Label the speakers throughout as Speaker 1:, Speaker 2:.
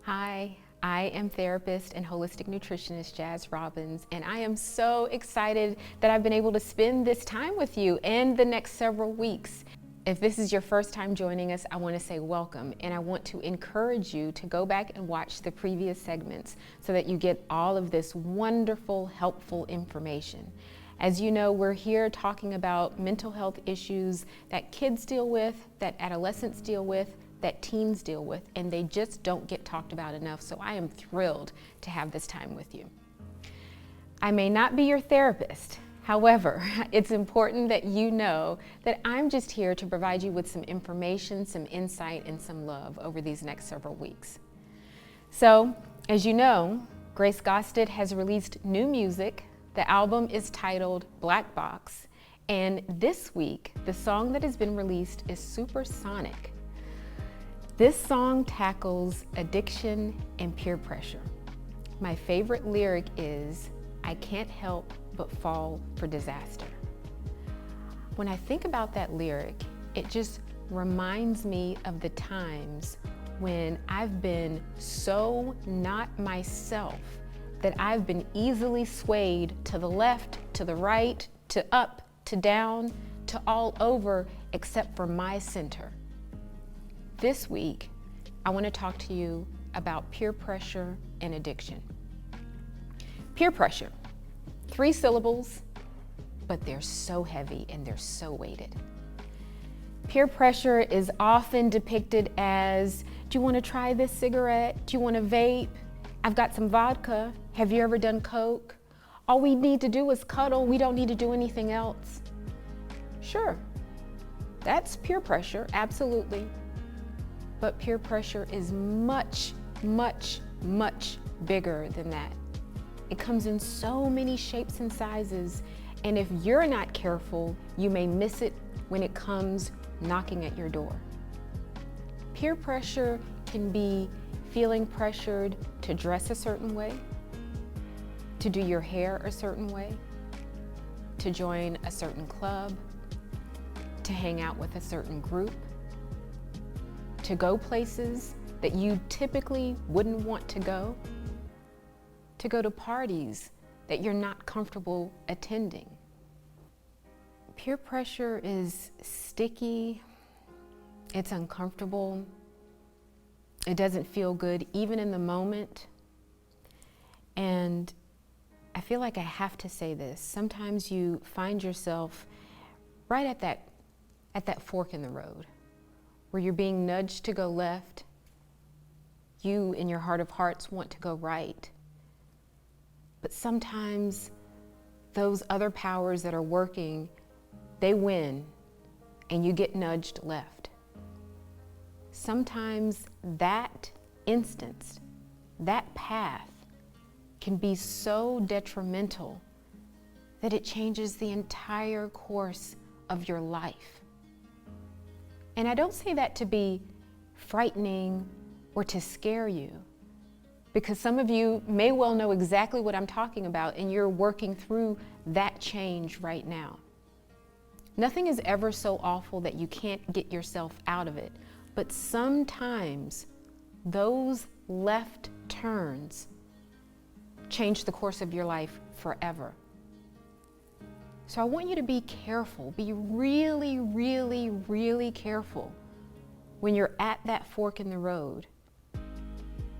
Speaker 1: Hi, I am therapist and holistic nutritionist Jaz Robbins, and I am so excited that I've been able to spend this time with you and the next several weeks. If this is your first time joining us, I want to say welcome, and I want to encourage you to go back and watch the previous segments so that you get all of this wonderful, helpful information. As you know, we're here talking about mental health issues that kids deal with, that adolescents deal with, that teens deal with, and they just don't get talked about enough. So I am thrilled to have this time with you. I may not be your therapist. However, it's important that you know that I'm just here to provide you with some information, some insight, and some love over these next several weeks. So, as you know, Graye Gaustad has released new music. The album is titled Black Box, and this week, the song that has been released is Supersonic. This song tackles addiction and peer pressure. My favorite lyric is, "I can't help but fall for disaster." When I think about that lyric, it just reminds me of the times when I've been so not myself that I've been easily swayed to the left, to the right, to up, to down, to all over except for my center. This week, I want to talk to you about peer pressure and addiction. Peer pressure, 3 syllables, but they're so heavy and they're so weighted. Peer pressure is often depicted as, do you want to try this cigarette? Do you want to vape? I've got some vodka. Have you ever done coke? All we need to do is cuddle. We don't need to do anything else. Sure, that's peer pressure, absolutely. But peer pressure is much, much, much bigger than that. It comes in so many shapes and sizes, and if you're not careful, you may miss it when it comes knocking at your door. Peer pressure can be feeling pressured to dress a certain way, to do your hair a certain way, to join a certain club, to hang out with a certain group, to go places that you typically wouldn't want to go to parties that you're not comfortable attending. Peer pressure is sticky, it's uncomfortable, it doesn't feel good even in the moment. And I feel like I have to say this. Sometimes you find yourself right at that fork in the road where you're being nudged to go left. You, in your heart of hearts, want to go right. But sometimes those other powers that are working, they win, and you get nudged left. Sometimes that instance, that path, can be so detrimental that it changes the entire course of your life. And I don't say that to be frightening or to scare you, because some of you may well know exactly what I'm talking about and you're working through that change right now. Nothing is ever so awful that you can't get yourself out of it, but sometimes those left turns change the course of your life forever. So I want you to be careful, be really, really, really careful when you're at that fork in the road.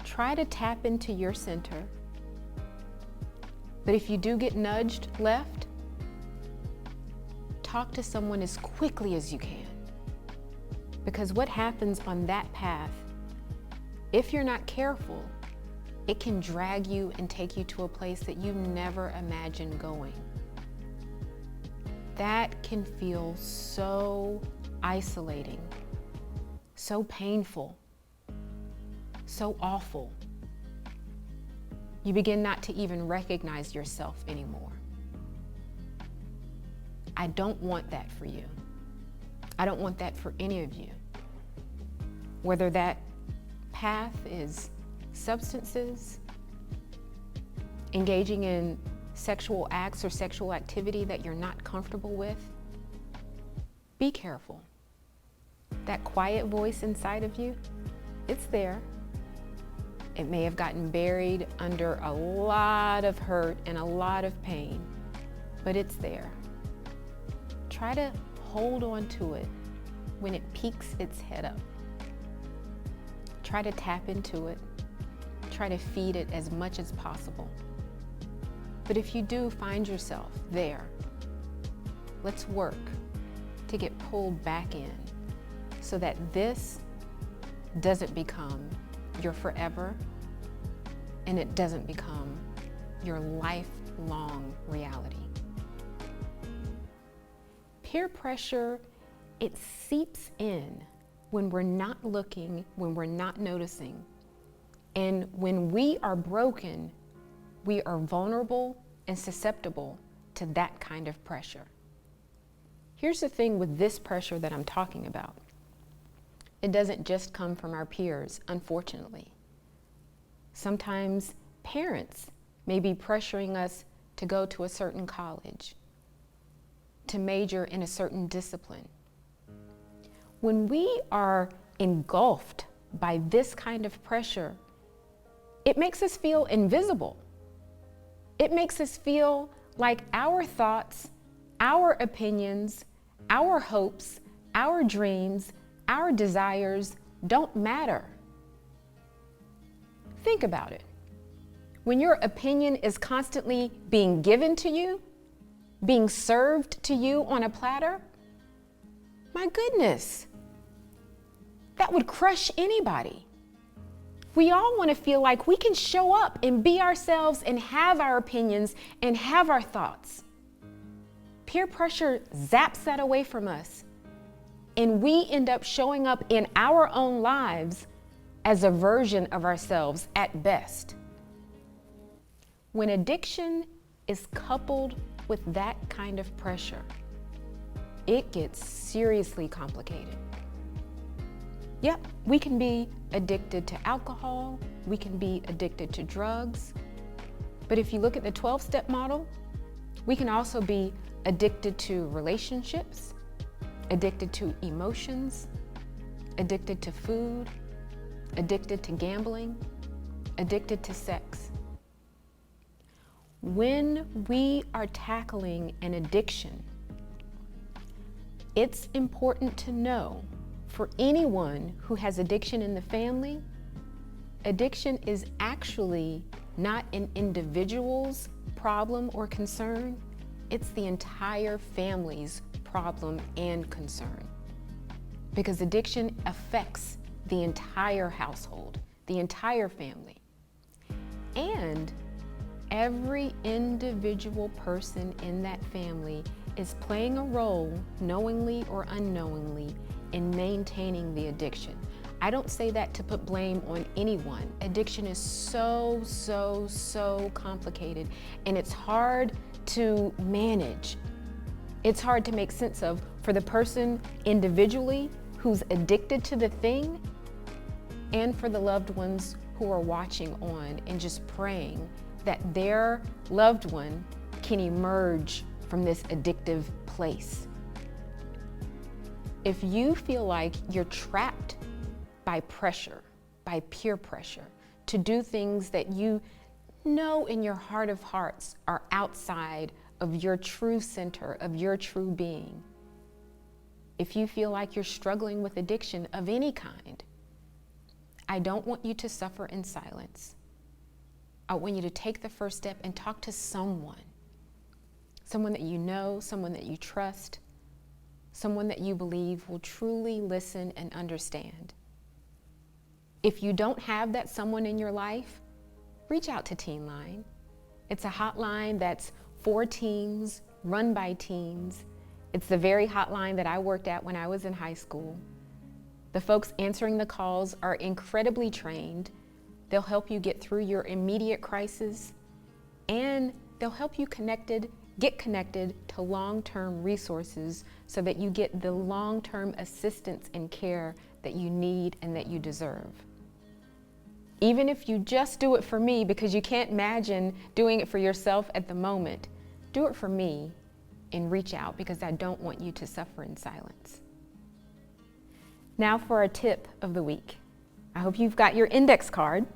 Speaker 1: Try to tap into your center, but if you do get nudged left, talk to someone as quickly as you can. Because what happens on that path, if you're not careful, it can drag you and take you to a place that you never imagined going. That can feel so isolating, so painful, so awful. You begin not to even recognize yourself anymore. I don't want that for you. I don't want that for any of you. Whether that path is substances, engaging in sexual acts or sexual activity that you're not comfortable with, be careful. That quiet voice inside of you, it's there. It may have gotten buried under a lot of hurt and a lot of pain, but it's there. Try to hold on to it when it peeks its head up. Try to tap into it. Try to feed it as much as possible. But if you do find yourself there, let's work to get pulled back in so that this doesn't become your forever and it doesn't become your lifelong reality. Peer pressure, it seeps in when we're not looking, when we're not noticing. And when we are broken, we are vulnerable and susceptible to that kind of pressure. Here's the thing with this pressure that I'm talking about. It doesn't just come from our peers, unfortunately. Sometimes parents may be pressuring us to go to a certain college, to major in a certain discipline. When we are engulfed by this kind of pressure, it makes us feel invisible. It makes us feel like our thoughts, our opinions, our hopes, our dreams, our desires don't matter. Think about it. When your opinion is constantly being given to you, being served to you on a platter, my goodness, that would crush anybody. We all want to feel like we can show up and be ourselves and have our opinions and have our thoughts. Peer pressure zaps that away from us, and we end up showing up in our own lives as a version of ourselves at best. When addiction is coupled with that kind of pressure, it gets seriously complicated. Yep, we can be addicted to alcohol, we can be addicted to drugs, but if you look at the 12-step model, we can also be addicted to relationships, addicted to emotions, addicted to food, addicted to gambling, addicted to sex. When we are tackling an addiction, it's important to know for anyone who has addiction in the family, addiction is actually not an individual's problem or concern, it's the entire family's problem and concern. Because addiction affects the entire household, the entire family. And every individual person in that family is playing a role, knowingly or unknowingly, in maintaining the addiction. I don't say that to put blame on anyone. Addiction is so complicated, and it's hard to manage. It's hard to make sense of for the person individually who's addicted to the thing, and for the loved ones who are watching on and just praying that their loved one can emerge from this addictive place. If you feel like you're trapped by pressure, by peer pressure, to do things that you know in your heart of hearts are outside of your true center, of your true being, if you feel like you're struggling with addiction of any kind, I don't want you to suffer in silence. I want you to take the first step and talk to someone that you know, someone that you trust, someone that you believe will truly listen and understand. If you don't have that someone in your life, reach out to Teen Line. It's a hotline that's for teens, run by teens. It's the very hotline that I worked at when I was in high school. The folks answering the calls are incredibly trained. They'll help you get through your immediate crisis, and they'll help you get connected to long-term resources so that you get the long-term assistance and care that you need and that you deserve. Even if you just do it for me because you can't imagine doing it for yourself at the moment, do it for me and reach out, because I don't want you to suffer in silence. Now for our tip of the week. I hope you've got your index card.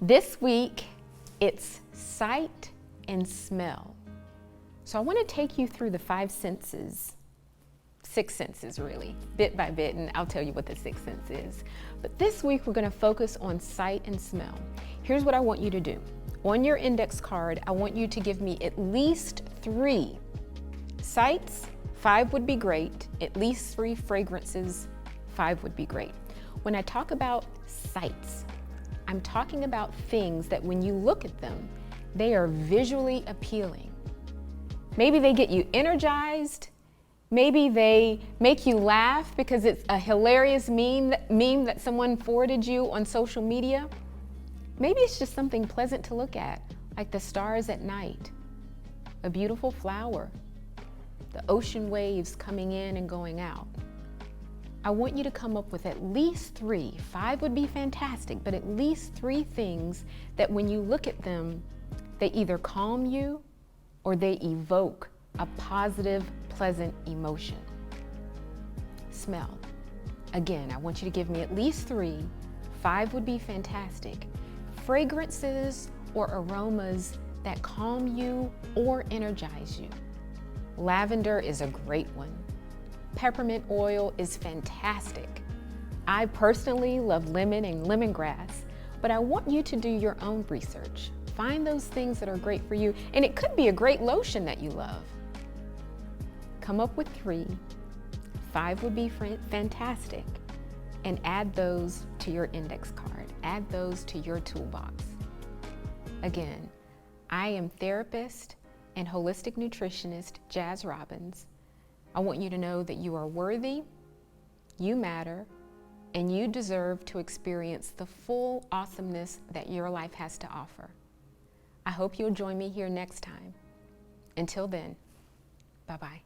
Speaker 1: This week, it's sight and smell. So I want to take you through the 5 senses, 6 senses really, bit by bit, and I'll tell you what the 6th sense is. But this week, we're going to focus on sight and smell. Here's what I want you to do. On your index card, I want you to give me at least 3 sights. 5 would be great. At least 3 fragrances. 5 would be great. When I talk about sights, I'm talking about things that when you look at them, they are visually appealing. Maybe they get you energized. Maybe they make you laugh because it's a hilarious meme that someone forwarded you on social media. Maybe it's just something pleasant to look at, like the stars at night, a beautiful flower, the ocean waves coming in and going out. I want you to come up with at least 3, 5 would be fantastic, but at least 3 things that when you look at them, they either calm you or they evoke a positive, pleasant emotion. Smell. Again, I want you to give me at least 3, 5 would be fantastic. Fragrances or aromas that calm you or energize you. Lavender is a great one. Peppermint oil is fantastic. I personally love lemon and lemongrass, but I want you to do your own research. Find those things that are great for you, and it could be a great lotion that you love. Come up with 3, 5 would be fantastic, and add those to your index card. Add those to your toolbox. Again, I am therapist and holistic nutritionist Jaz Robbins. I want you to know that you are worthy, you matter, and you deserve to experience the full awesomeness that your life has to offer. I hope you'll join me here next time. Until then, bye-bye.